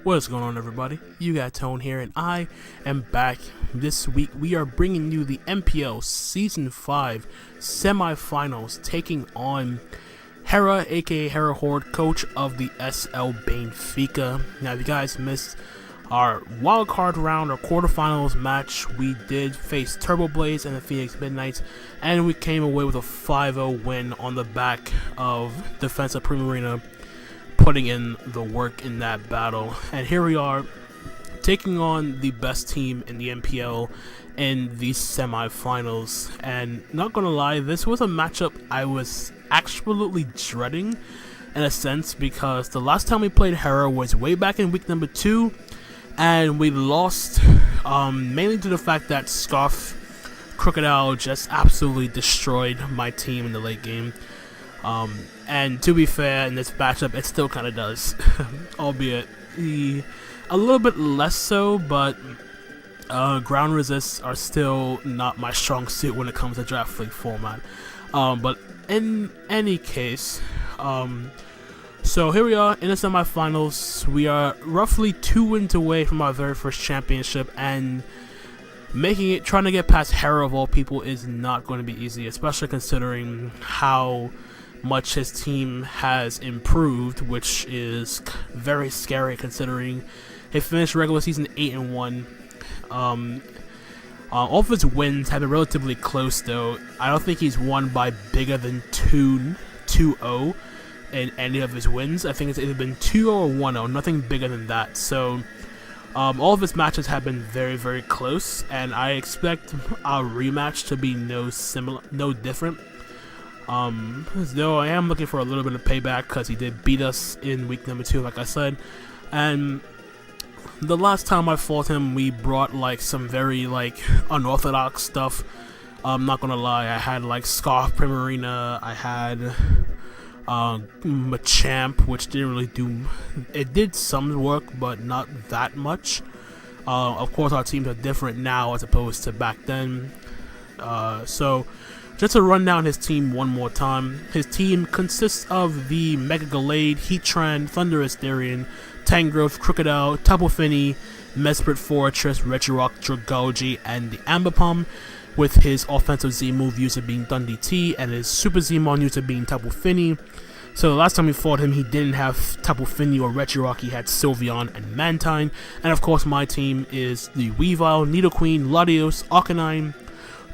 What's going on, everybody? You got Tone here, and I am back. This week we are bringing you the MPL Season 5 semifinals, taking on Hera, aka Hera Horde, coach of the SL Banefica. Now, if you guys missed our wildcard round or quarterfinals match, we did face Turbo Blades and the Phoenix Midnights, and we came away with a 5-0 win on the back of Defensa Primarina putting in the work in that battle. And here we are taking on the best team in the MPL in these semifinals. And not gonna lie, this was a matchup I was absolutely dreading in a sense, because the last time we played Hera was way back in week number 2, and we lost mainly to the fact that Scarf Crocodile just absolutely destroyed my team in the late game. And to be fair, in this matchup, it still kind of does, albeit a little bit less so, but ground resists are still not my strong suit when it comes to draft league format. But in any case, so here we are in the semifinals. We are roughly 2 wins away from our very first championship, and trying to get past Hera of all people is not going to be easy, especially considering how much his team has improved, which is very scary considering he finished regular season 8-1. All of his wins have been relatively close, though. I don't think he's won by bigger than 2-0 in any of his wins. I think it's either been 2-0 or 1-0, nothing bigger than that. So all of his matches have been very, very close, and I expect our rematch to be no different. Though I am looking for a little bit of payback, because he did beat us in week number 2, like I said. And the last time I fought him, we brought like some very unorthodox stuff. I'm not gonna lie, I had like Scarf Primarina, I had Machamp, which didn't really do, it did some work, but not that much. Of course, our teams are different now as opposed to back then. So just to run down his team one more time. His team consists of the Mega Gallade, Heatran, Thunderous Therian, Tangrowth, Crocodile, Tapu Fini, Mesprit Fortress, Regirock, Dragalge, and the Ambipom, with his offensive Z-move user being Dundee T and his Super Z-mon user being Tapu Fini. So the last time we fought him, he didn't have Tapu Fini or Regirock, he had Sylveon and Mantine. And of course, my team is the Weavile, Nidoqueen, Latios, Arcanine,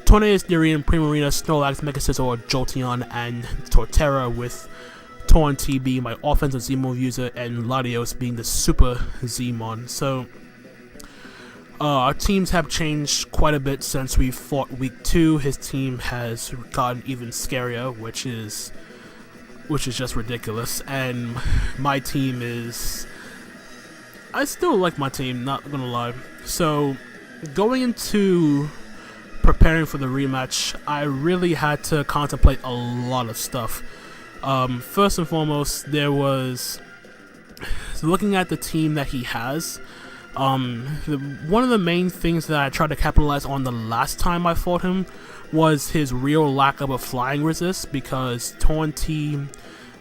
Tornadus, Therian, Primarina, Snorlax, Mega Scizor, Jolteon, and Torterra, with Torn-T being my offensive Z-move user and Latios being the Super Z-mon. So our teams have changed quite a bit since we fought week 2. His team has gotten even scarier, which is just ridiculous. And my team is, I still like my team, not gonna lie. So going into preparing for the rematch, I really had to contemplate a lot of stuff. First and foremost, there was looking at the team that he has. One of the main things that I tried to capitalize on the last time I fought him was his real lack of a flying resist, because Torn-T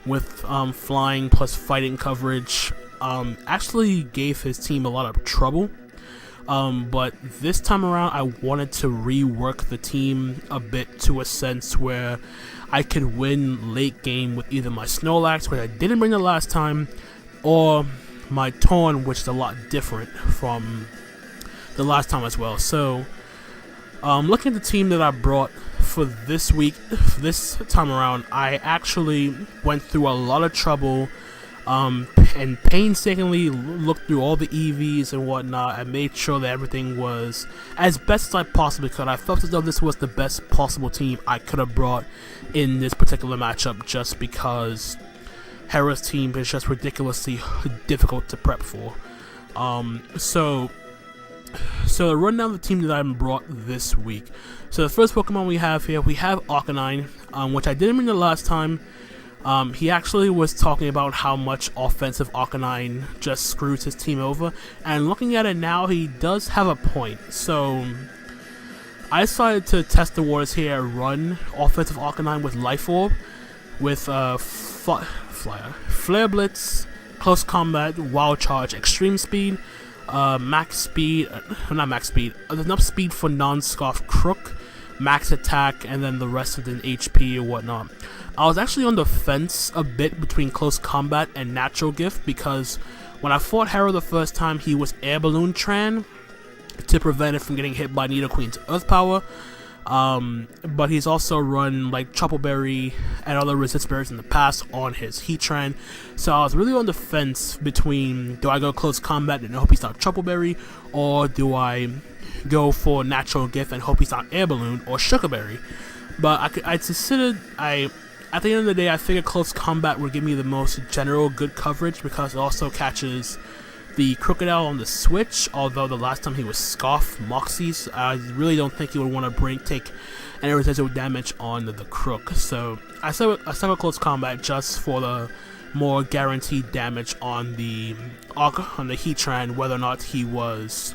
with flying plus fighting coverage actually gave his team a lot of trouble. But this time around, I wanted to rework the team a bit to a sense where I could win late game with either my Snorlax, which I didn't bring the last time, or my Torn, which is a lot different from the last time as well. So looking at the team that I brought for this week, this time around, I actually went through a lot of trouble and painstakingly looked through all the EVs and whatnot and made sure that everything was as best as I possibly could. I felt as though this was the best possible team I could have brought in this particular matchup, just because Hera's team is just ridiculously difficult to prep for. So to run down the team that I brought this week. So the first Pokemon we have here, we have Arcanine, which I didn't bring the last time. He actually was talking about how much offensive Arcanine just screws his team over, and looking at it now, he does have a point. So I decided to test the waters here, run offensive Arcanine with Life Orb, with Flare Blitz, close combat, wild charge, extreme speed, max speed, not max speed, enough speed for non-scoff crook, max attack, and then the rest of the HP or whatnot. I was actually on the fence a bit between close combat and natural gift, because when I fought Hera the first time, he was air balloon Tran to prevent it from getting hit by Nidoqueen's Earth Power. But he's also run like Troupleberry and other resist berries in the past on his Heatran, so I was really on the fence between, do I go close combat and hope he's not Troupleberry, or do I go for natural gift and hope he's not Air Balloon or Sugarberry. But I considered, at the end of the day, I figured close combat would give me the most general good coverage, because it also catches the Crocodile on the switch, although the last time he was Scoff Moxies, I really don't think he would want to take any residual damage on the Crook. So I stuck with close combat just for the more guaranteed damage on the Heatran, whether or not he was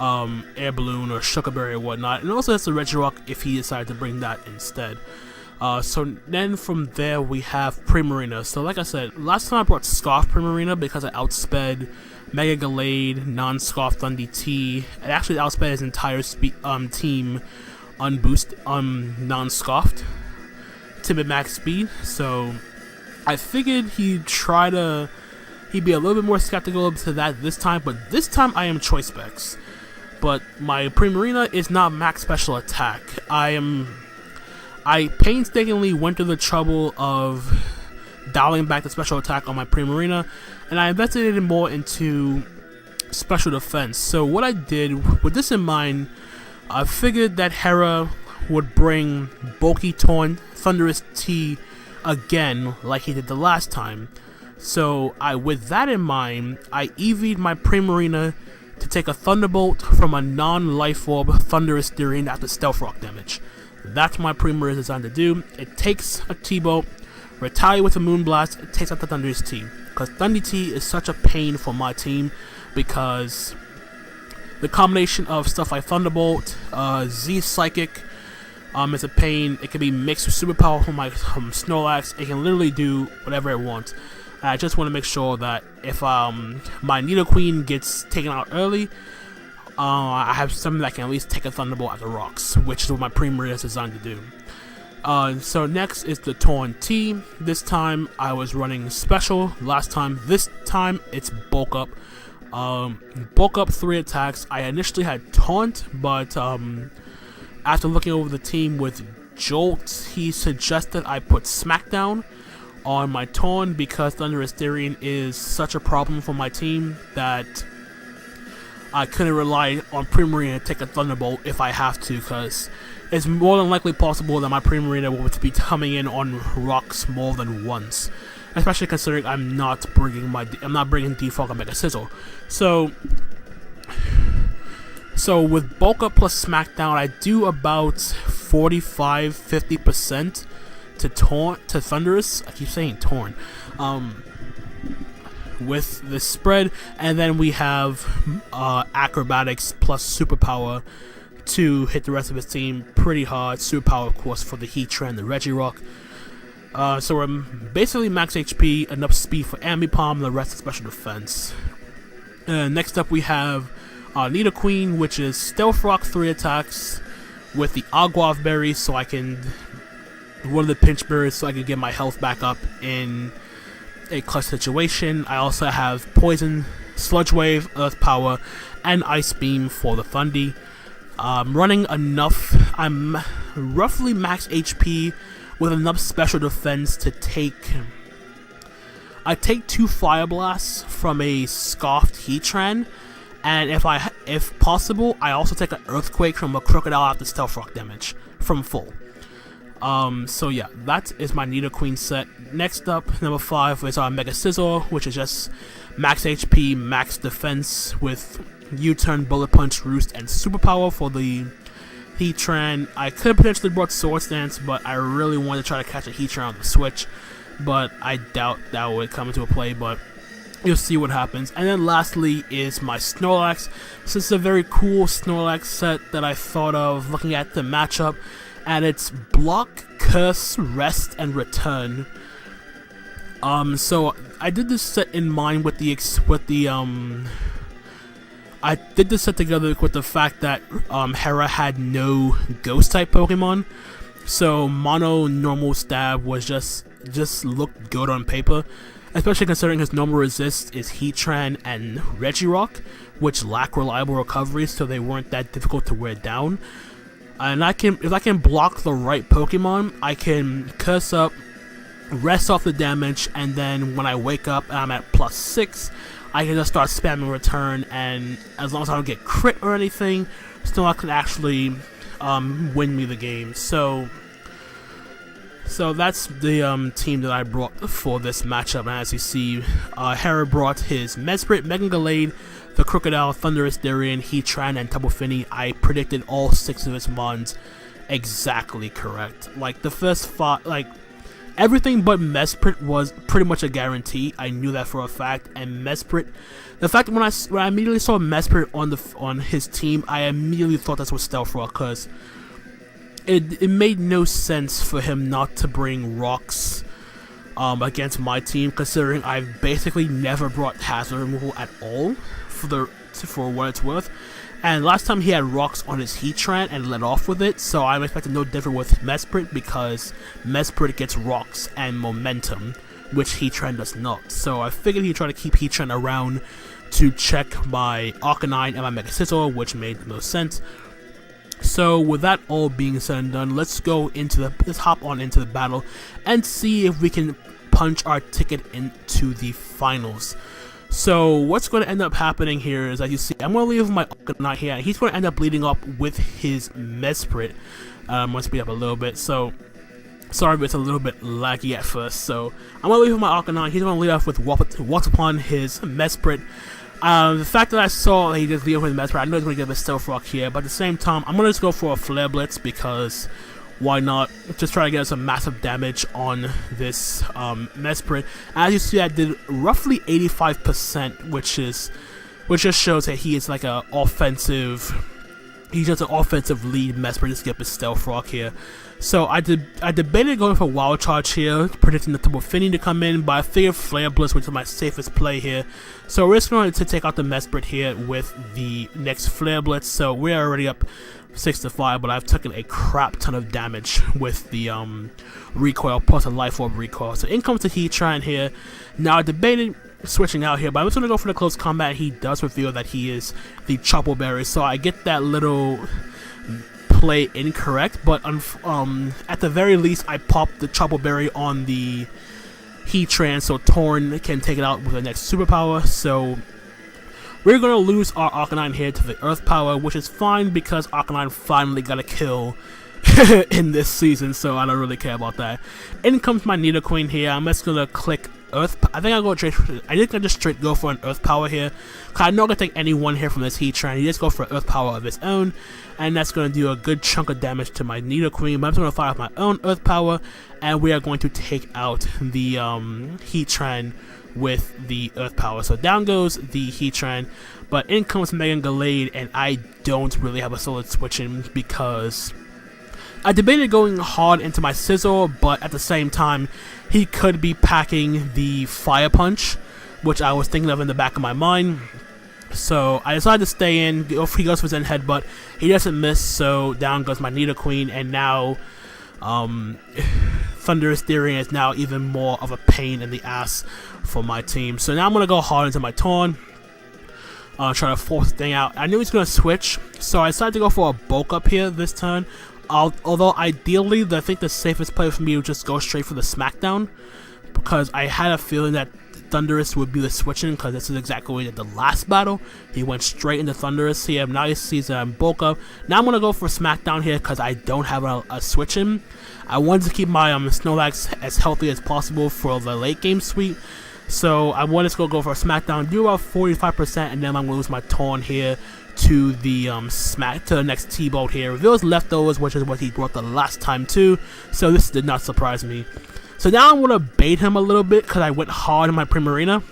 Air Balloon or Sugarberry or whatnot, and also that's the Regirock if he decided to bring that instead. So then from there we have Primarina. So like I said, last time I brought Scoff Primarina because I outsped Mega Gallade, non-Scoff DT. It actually outsped his entire team non-Scoffed Timid Max Speed. So I figured he'd be a little bit more skeptical to that this time, but this time I am Choice Specs. But my Primarina is not max special attack. I painstakingly went to the trouble of dialing back the special attack on my Primarina, and I investigated more into special defense. So what I did, with this in mind, I figured that Hera would bring Bulky Torn Thunderous T again like he did the last time. So with that in mind, I EV'd my Primarina to take a Thunderbolt from a non-Life Orb Thunderous Theory after Stealth Rock damage. That's what my Primarina is designed to do. It takes a T-Bolt, retaliate with a Moonblast, it takes out the Thunderous T. Because Thunder T is such a pain for my team, because the combination of stuff like Thunderbolt, Z Psychic is a pain. It can be mixed with Superpower from my Snorlax. It can literally do whatever it wants. And I just want to make sure that if my Nidoqueen gets taken out early, I have something that can at least take a Thunderbolt at the rocks, which is what my Primarina is designed to do. So next is the Torn T. This time I was running Special. This time it's Bulk Up. Bulk Up 3 attacks. I initially had Taunt, but after looking over the team with Jolt, he suggested I put Smackdown on my Torn, because Thunderous Therian is such a problem for my team that I couldn't rely on Primarina to take a Thunderbolt if I have to, because it's more than likely possible that my Primarina will be coming in on rocks more than once, especially considering I'm not bringing Default and Mega Sizzle. So with Bulk Up plus Smackdown, I do about 45-50% to Thunderous. I keep saying Torn. With the spread, and then we have Acrobatics plus Superpower to hit the rest of his team pretty hard. Superpower, of course, for the Heatran, the Regirock. So we're basically max HP, enough speed for Ambipom, and the rest is special defense. Next up we have Nidoqueen, which is Stealth Rock 3 attacks with the Aguav Berry, so I can one of the Pinch Berries, so I can get my health back up in a clutch situation. I also have Poison, Sludge Wave, Earth Power, and Ice Beam for the Thundy. Running enough, I'm roughly max HP with enough special defense to take... I take 2 Fire Blasts from a Scoffed Heatran, and if possible, I also take an Earthquake from a Crocodile after Stealth Rock damage from full. So yeah, that is my Nidoqueen set. Next up, number 5 is our Mega Scizor, which is just max HP, max defense with U-Turn, Bullet Punch, Roost, and Superpower for the Heatran. I could have potentially brought Swords Dance, but I really wanted to try to catch a Heatran on the Switch, but I doubt that would come into a play, but you'll see what happens. And then lastly is my Snorlax. This is a very cool Snorlax set that I thought of looking at the matchup, and it's Block, Curse, Rest, and Return. So I did this set in mind with I did this set together with the fact that Hera had no ghost type Pokemon, so mono normal stab was just looked good on paper, especially considering his normal resist is Heatran and Regirock, which lack reliable recovery, so they weren't that difficult to wear down. And if I can block the right Pokemon, I can curse up, rest off the damage, and then when I wake up and I'm at +6, I can just start spamming return, and as long as I don't get crit or anything, still I can actually win me the game. So that's the team that I brought for this matchup. And as you see, Hera brought his Mesprit, Mega Gallade, the Crocodile, Thunderous Darien, Heatran, and Double Finny. I predicted all 6 of his mons exactly correct. Like the first 5, like everything but Mesprit was pretty much a guarantee. I knew that for a fact. And Mesprit, the fact that when I immediately saw Mesprit on his team, I immediately thought this was Stealth Rock, because it made no sense for him not to bring rocks against my team, considering I've basically never brought hazard removal at all for what it's worth. And last time he had rocks on his Heatran and let off with it, so I'm expecting no different with Mesprit, because Mesprit gets rocks and momentum, which Heatran does not. So I figured he'd try to keep Heatran around to check my Arcanine and my Mega Scizor, which made the most sense. So with that all being said and done, let's hop on into the battle and see if we can punch our ticket into the finals. So what's going to end up happening here is, as you see, I'm going to leave my Arcanine here, and he's going to end up leading up with his Mesprit. I'm going to speed up a little bit, so sorry if it's a little bit laggy at first. So I'm going to leave my Arcanine, he's going to lead off with Waterpon, his Mesprit. The fact that I saw he just lead off with Mesprit, I know he's going to give a Stealth Rock here, but at the same time, I'm going to just go for a Flare Blitz, because why not? Just try to get some massive damage on this Mesprit. As you see, I did roughly 85%, which just shows that he is like a offensive. He's just an offensive lead Mesprit. Just get his Stealth Rock here. So I debated going for Wild Charge here, predicting the Double Finny to come in, but I figured Flare Blitz, which is my safest play here. So we're just going to take out the Mesprit here with the next Flare Blitz. So we're already up 6-5, but I've taken a crap ton of damage with the recoil plus a Life Orb recoil. So in comes the Heatran here. Now I debated switching out here, but I'm just going to go for the close combat. He does reveal that he is the Chople Berry, so I get that little play incorrect, but at the very least I popped the Chople Berry on the Heatran, so Torn can take it out with the next superpower. So we're going to lose our Arcanine here to the Earth Power, which is fine because Arcanine finally got a kill in this season, so I don't really care about that. In comes my Nidoqueen here. I'm just going to click Earth. I think I just straight go for an Earth Power here, because I know I can take any one here from this Heatran. He just go for Earth Power of his own, and that's going to do a good chunk of damage to my Nidoqueen. But I'm just going to fire off my own Earth Power, and we are going to take out the Heatran with the Earth Power. So down goes the Heatran, but in comes Mega Gallade, and I don't really have a solid switching, because I debated going hard into my Scizor, but at the same time, he could be packing the Fire Punch, which I was thinking of in the back of my mind. So I decided to stay in. He goes for his Headbutt. He doesn't miss, so down goes my Nidoqueen, and now Thunderous Darien is now even more of a pain in the ass for my team. So now I'm going to go hard into my Torn. Try to force the thing out. I knew he was going to switch, so I decided to go for a Bulk Up here this turn. Although ideally, I think the safest play for me would just go straight for the Smackdown, because I had a feeling that Thunderous would be the switching, because this is exactly what he did the last battle. He went straight into Thunderous here. Now he sees that I'm Bulk Up. Now I'm going to go for Smackdown here, because I don't have a switching. I wanted to keep my Snorlax as healthy as possible for the late game sweep. So I wanted to go for a Smackdown, do about 45%, and then I'm going to lose my Torn here to the to the next T-Bolt here. Reveals Leftovers, which is what he brought the last time too, so this did not surprise me. So now I'm going to bait him a little bit, because I went hard in my Primarina.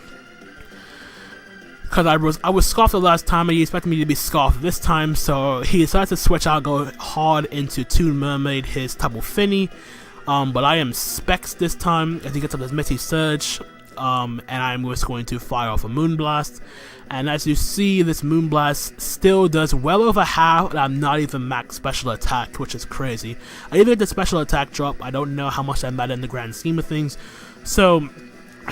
Because I was scoffed the last time, and he expected me to be scoffed this time, so he decided to switch out, go hard into Toon Mermaid, his Double Finny. But I am Specs this time as he gets up his Misty Surge, and I'm just going to fire off a Moonblast. And as you see, this Moonblast still does well over half, and I'm not even max special attack, which is crazy. I even get the special attack drop. I don't know how much that mattered in the grand scheme of things. So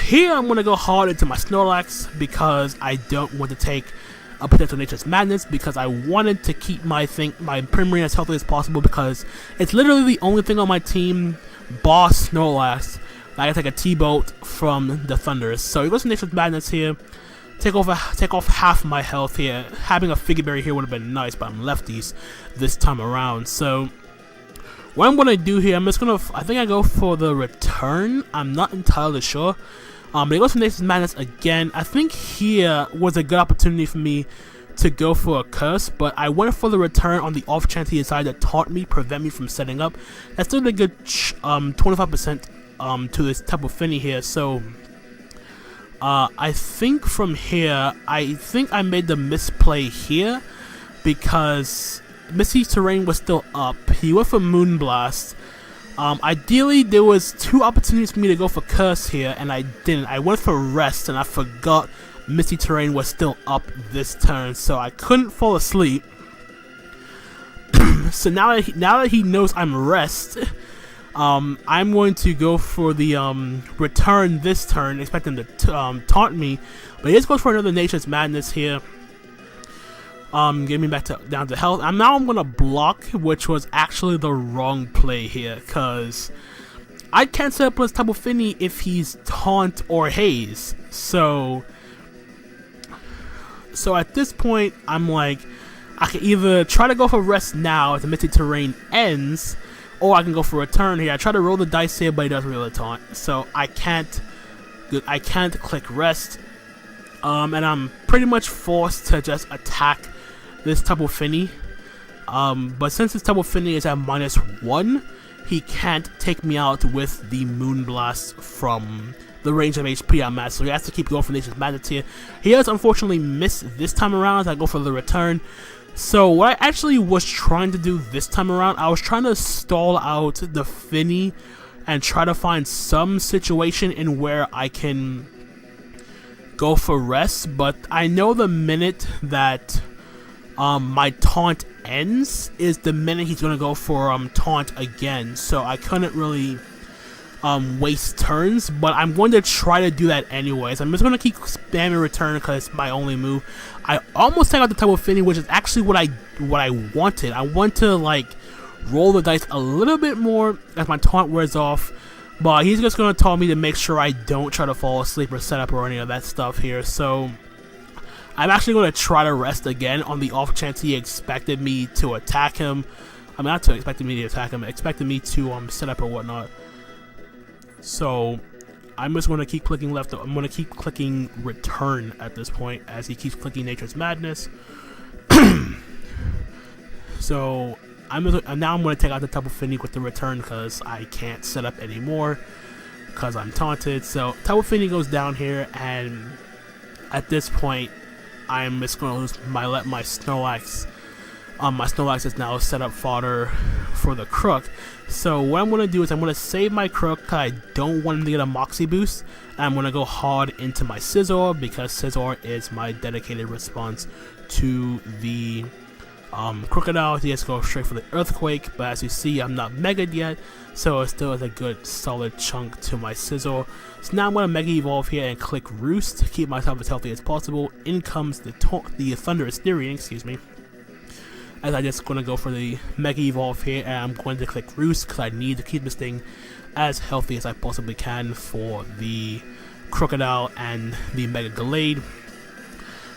here I'm going to go hard into my Snorlax because I don't want to take a potential Nature's Madness, because I wanted to keep my Primarina as healthy as possible, because it's literally the only thing on my team, bar Snorlax, that I can take a T-Bolt from the Thunders. So he goes to Nature's Madness here. Take off half my health here. Having a Figure Berry here would have been nice, but I'm lefties this time around. So what I'm gonna do here, I think I go for the return. I'm not entirely sure. But he goes for Nature's Madness again. I think here was a good opportunity for me to go for a Curse, but I went for the return on the off chance he decided to taunt me, prevent me from setting up. That's still a good 25% to this Tapu Fini here. So I think from here, I think I made the misplay here because Misty Terrain was still up. He went for Moonblast. Ideally, there was 2 opportunities for me to go for Curse here, and I didn't. I went for Rest, and I forgot Misty Terrain was still up this turn, so I couldn't fall asleep. So now that he knows I'm Rest, I'm going to go for the return this turn, expecting him to taunt me, but he just goes for another Nature's Madness here. Get me back down to health. Now I'm gonna block, which was actually the wrong play here, because I can't set up his Tapu Fini if he's Taunt or Haze. So at this point, I'm like, I can either try to go for Rest now if the Misty Terrain ends, or I can go for Return here. I try to roll the dice here, but he doesn't really taunt, so I can't click Rest. And I'm pretty much forced to just attack this Tapu Fini. But since this Tapu Fini is at -1, he can't take me out with the Moonblast from the range of HP I'm at, so he has to keep going for Nature's Madness here. He does unfortunately miss this time around as I go for the return. So what I actually was trying to do this time around, I was trying to stall out the Fini and try to find some situation in where I can go for Rest, but I know the minute that my taunt ends is the minute he's gonna go for taunt again, so I couldn't really waste turns, but I'm going to try to do that anyways. I'm just gonna keep spamming return because it's my only move. I almost take out the Tapu Fini, which is actually what I wanted. I want to like roll the dice a little bit more as my taunt wears off, but he's just gonna taunt me to make sure I don't try to fall asleep or set up or any of that stuff here. So I'm actually going to try to Rest again on the off chance he expected me to attack him. I mean, not to expected me to attack him, expected me to set up or whatnot. So I'm just going to keep clicking left. I'm going to keep clicking return at this point as he keeps clicking Nature's Madness. So now I'm going to take out the Tapu Fini with the return because I can't set up anymore because I'm taunted. So Tapu Fini goes down here, and at this point I'm just going to lose my Snorlax. My Snorlax is now set up fodder for the Crook. So what I'm going to do is I'm going to save my Crook because I don't want him to get a Moxie boost. And I'm going to go hard into my Scizor because Scizor is my dedicated response to the Crocodile. He just goes straight for the Earthquake, but as you see, I'm not Mega'd yet, so it still has a good solid chunk to my Scizor. So now I'm going to Mega Evolve here and click Roost to keep myself as healthy as possible. In comes the Thunderous Therian, excuse me. As I just going to go for the Mega Evolve here, and I'm going to click Roost because I need to keep this thing as healthy as I possibly can for the Crocodile and the Mega Gallade.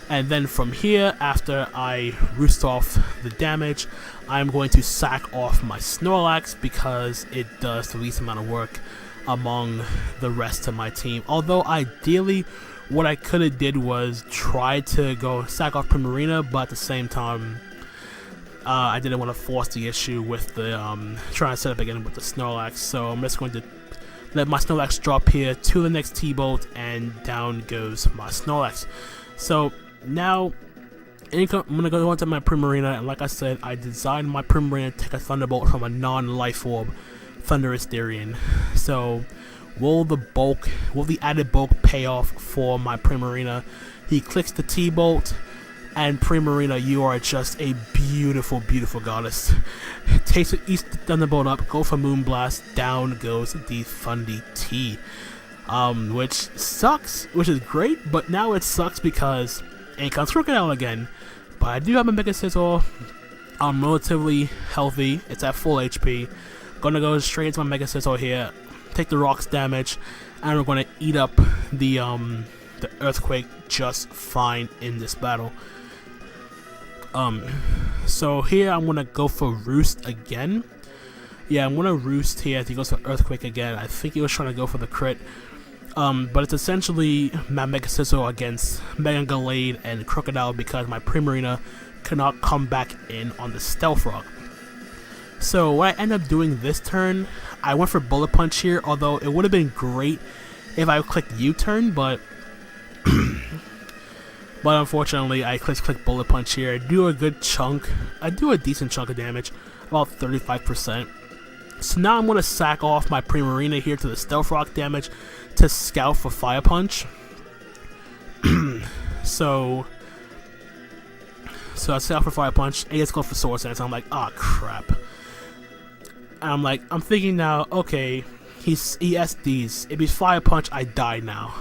And then from here, after I roost off the damage, I'm going to sack off my Snorlax because it does the least amount of work among the rest of my team. Although ideally, what I could have did was try to go sack off Primarina, but at the same time, I didn't want to force the issue with the trying to set up again with the Snorlax. So I'm just going to let my Snorlax drop here to the next T-Bolt, and down goes my Snorlax. So now I'm going to go into my Primarina, and like I said, I designed my Primarina to take a Thunderbolt from a non-Life Orb Thunderous Therian. So will the added bulk pay off for my Primarina? He clicks the T-Bolt, and Primarina, you are just a beautiful, beautiful goddess. Takes the East Thunderbolt up, go for Moonblast, down goes the Fundy T. Which sucks, which is great, but now it sucks because it comes Crocodile again. But I do have a Mega Scizor. I'm relatively healthy, it's at full HP. Gonna go straight into my Mega Scizor here, take the rocks damage, and we're gonna eat up the Earthquake just fine in this battle. So here I'm gonna go for Roost again. Yeah, I'm gonna Roost here as he goes for Earthquake again. I think he was trying to go for the crit. But it's essentially my Mega Scizor against Mega Gallade and Crocodile because my Primarina cannot come back in on the Stealth Rock. So what I end up doing this turn, I went for Bullet Punch here, although it would have been great if I clicked U-turn, but but unfortunately I click Bullet Punch here. I do a good chunk, I do a decent chunk of damage, about 35%. So now I'm going to sack off my Primarina here to the Stealth Rock damage to scout for Fire Punch. so I scout for Fire Punch, and he gets go for Sword Dance. I'm like, ah, oh, crap. And I'm thinking now, okay, he SDs. If he's Fire Punch, I die now.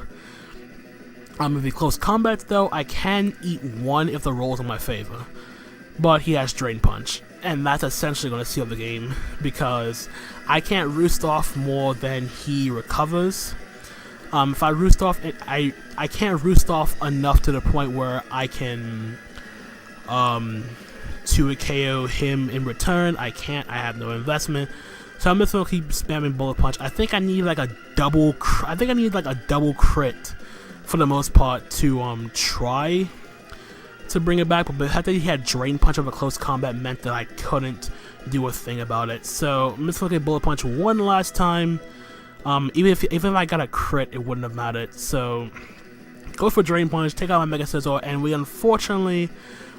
If he close combat though, I can eat one if the roll's in my favor. But he has Drain Punch, and that's essentially going to seal the game because I can't Roost off more than he recovers. If I Roost off, I can't Roost off enough to the point where I can 2 KO him in return. I can't. I have no investment. So I'm just gonna keep spamming Bullet Punch. I think I need like a double. I think I need like a double crit for the most part to try to bring it back, but the fact that he had Drain Punch over close combat meant that I couldn't do a thing about it. So I'm just looking at Bullet Punch one last time. Even if I got a crit, it wouldn't have mattered. So go for Drain Punch, take out my Mega Scizor, and we unfortunately,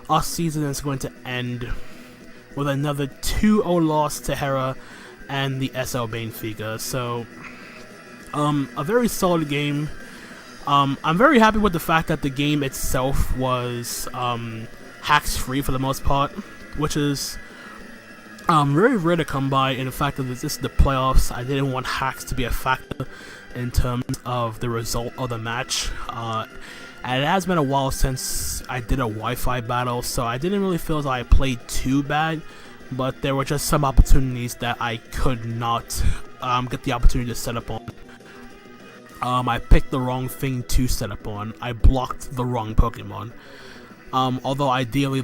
our season is going to end with another 2-0 loss to Hera and the SL Banefica. So a very solid game. I'm very happy with the fact that the game itself was hacks free for the most part, which is very rare to come by in the fact that this is the playoffs. I didn't want hacks to be a factor in terms of the result of the match. And it has been a while since I did a Wi-Fi battle, so I didn't really feel as I played too bad, but there were just some opportunities that I could not get the opportunity to set up on. I picked the wrong thing to set up on. I blocked the wrong Pokemon. Although ideally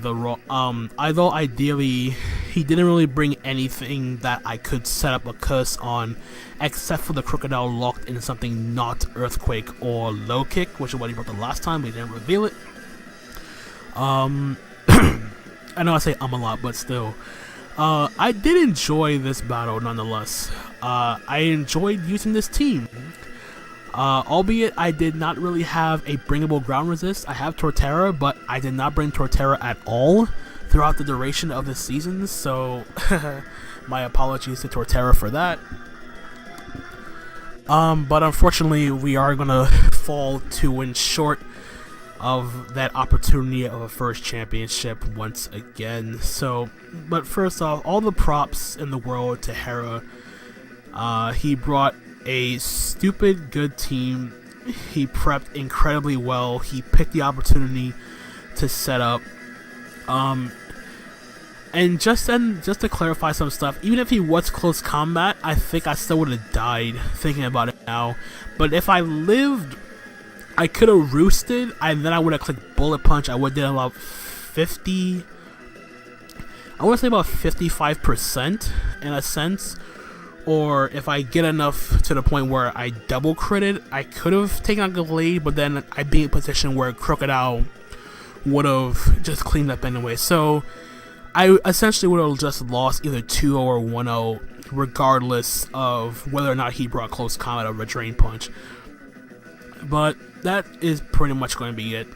he didn't really bring anything that I could set up a curse on, except for the Crocodile locked in something not Earthquake or Low Kick, which is what he brought the last time, but he didn't reveal it. I know I say a lot, but still. I did enjoy this battle nonetheless. I enjoyed using this team. Albeit I did not really have a bringable ground resist. I have Torterra, but I did not bring Torterra at all throughout the duration of the season, so my apologies to Torterra for that. But unfortunately, we are gonna fall 2 short of that opportunity of a first championship once again. So, but first off, all the props in the world to Hera. He brought a stupid good team. He prepped incredibly well. He picked the opportunity to set up. And just to clarify some stuff, even if he was close combat, I think I still would have died thinking about it now. But if I lived, I could have roosted, and then I would have clicked Bullet Punch. I would have did about 50. I want to say about 55% in a sense. Or if I get enough to the point where I double critted, I could have taken out Gallade, but then I'd be in a position where Crocodile would have just cleaned up anyway. So I essentially would have just lost either 2-0 or 1-0, regardless of whether or not he brought close combat over Drain Punch. But that is pretty much going to be it.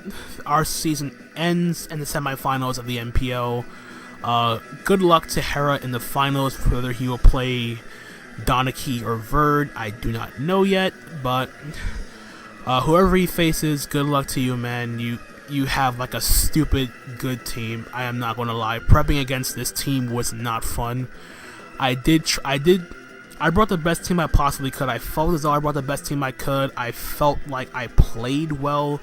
Our season ends in the semifinals of the MPL. Good luck to Hera in the finals, whether he will play Donachie or Verd, I do not know yet, but whoever he faces, good luck to you, man. You have like a stupid good team. I am not gonna lie. Prepping against this team was not fun. I brought the best team I possibly could. I felt as though I brought the best team I could. I felt like I played well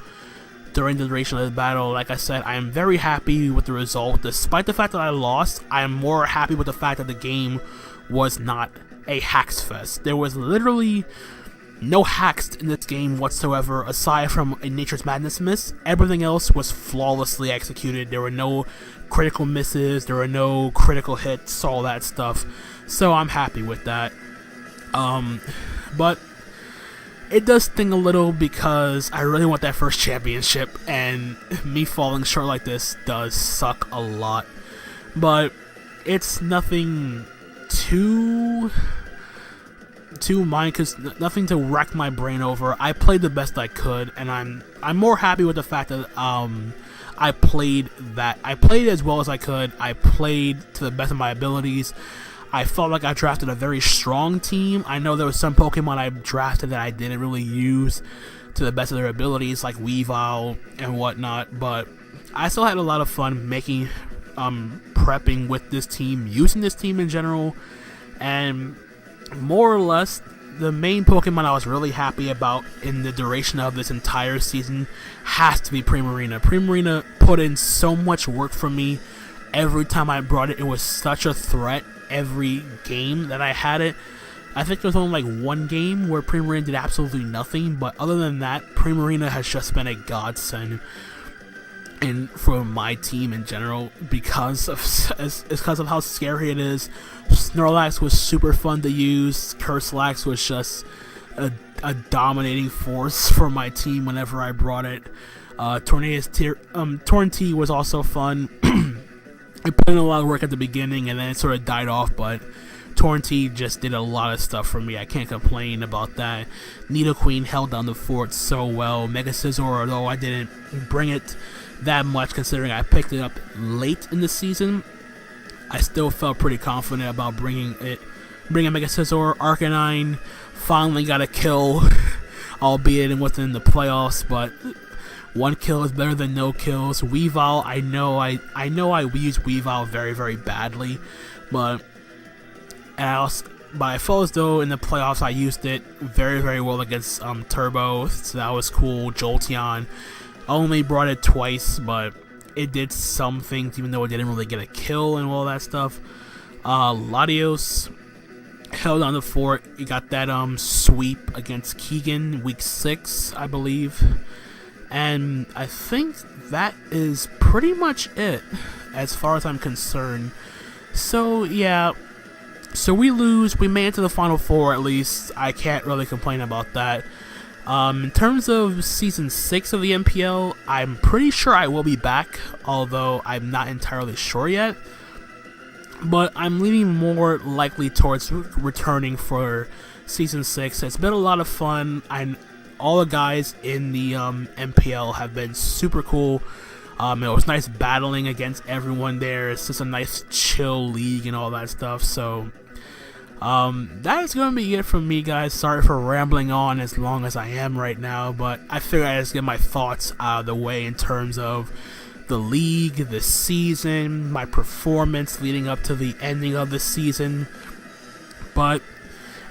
during the duration of the battle. Like I said, I am very happy with the result. Despite the fact that I lost, I am more happy with the fact that the game was not a hacks fest. There was literally no hacks in this game whatsoever, aside from a Nature's Madness miss. Everything else was flawlessly executed. There were no critical misses, there were no critical hits, all that stuff. So I'm happy with that. But it does sting a little because I really want that first championship, and me falling short like this does suck a lot. But it's nothing too nothing to rack my brain over. I played the best I could, and I'm more happy with the fact that I played as well as I could. I played to the best of my abilities. I felt like I drafted a very strong team. I know there was some Pokemon I drafted that I didn't really use to the best of their abilities, like Weavile and whatnot, but I still had a lot of fun making prepping with this team, using this team in general, and more or less the main Pokemon I was really happy about in the duration of this entire season has to be Primarina. Primarina put in so much work for me. Every time I brought it, it was such a threat. Every game that I had it, I think there was only like one game where Primarina did absolutely nothing, but other than that, Primarina has just been a godsend for my team in general because of how scary it is. Snorlax was super fun to use. Curselax was just a dominating force for my team whenever I brought it. Torrentee was also fun. I put in a lot of work at the beginning and then it sort of died off, but Torrentee just did a lot of stuff for me. I can't complain about that. Nidoqueen held down the fort so well. Mega Scizor, although I didn't bring it that much considering I picked it up late in the season, I still felt pretty confident about bringing Mega Scizor. Arcanine finally got a kill, albeit within the playoffs, but one kill is better than no kills. Weavile, I know I used Weavile very, very badly, but I felt as though in the playoffs I used it very, very well against Turbo, so that was cool. Jolteon, I only brought it twice, but it did some things, even though it didn't really get a kill and all that stuff. Latios held on the fort. You got that sweep against Keegan week 6, I believe. And I think that is pretty much it as far as I'm concerned. So yeah, so we lose. We made it to the Final Four at least. I can't really complain about that. In terms of Season 6 of the MPL, I'm pretty sure I will be back, although I'm not entirely sure yet. But I'm leaning more likely towards returning for Season 6. It's been a lot of fun. All the guys in the MPL have been super cool. It was nice battling against everyone there. It's just a nice chill league and all that stuff. So that is going to be it from me, guys. Sorry for rambling on as long as I am right now, but I figured I'd just get my thoughts out of the way in terms of the league, the season, my performance leading up to the ending of the season. But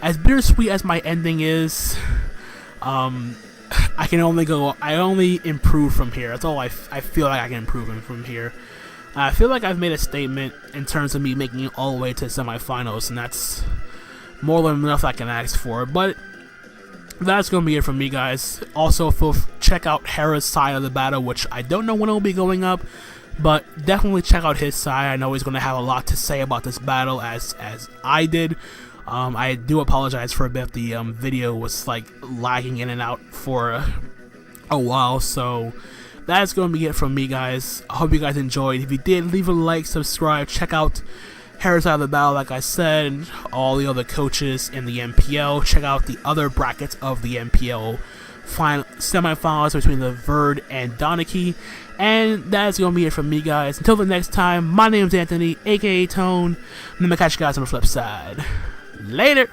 as bittersweet as my ending is, I only improve from here. That's all I feel like I can improve from here. I feel like I've made a statement in terms of me making it all the way to the semifinals, and that's more than enough I can ask for. But that's going to be it from me, guys. Also, check out Hera's side of the battle, which I don't know when it will be going up, but definitely check out his side. I know he's going to have a lot to say about this battle, as I did. I do apologize for a bit. The video was like lagging in and out for a while, so that's going to be it from me, guys. I hope you guys enjoyed. If you did, leave a like, subscribe, check out Hera's side of the battle, like I said, all the other coaches in the MPL. Check out the other brackets of the MPL semifinals between the Verd and Donachie. And that's going to be it from me, guys. Until the next time, my name is Anthony, aka Tone, and I'm going to catch you guys on the flip side. Later.